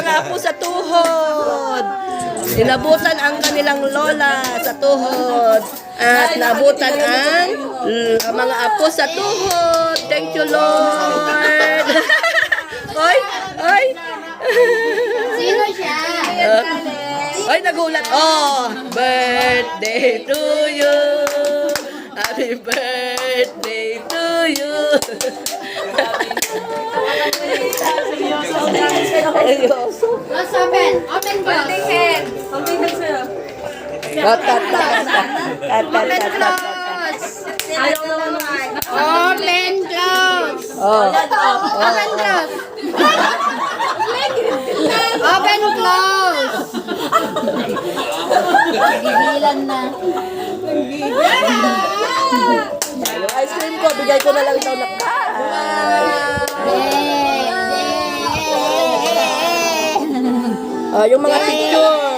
mga apo sa tuhod. Inabutan ang kanilang lola sa tuhod. At nabutan ang mga apo sa tuhod. Thank you, Lord. Oy, oy. Sino siya? Oy, nagulat. Oh, birthday to you. Happy birthday to you. Seryoso. Let's open. Open close. Holding hands sa'yo. Open close. Ayaw naman. Open close. Oh. Open close. Open close. Gigilan na. Yung ice cream ko, bigay ko na lang ito na yung mga picture.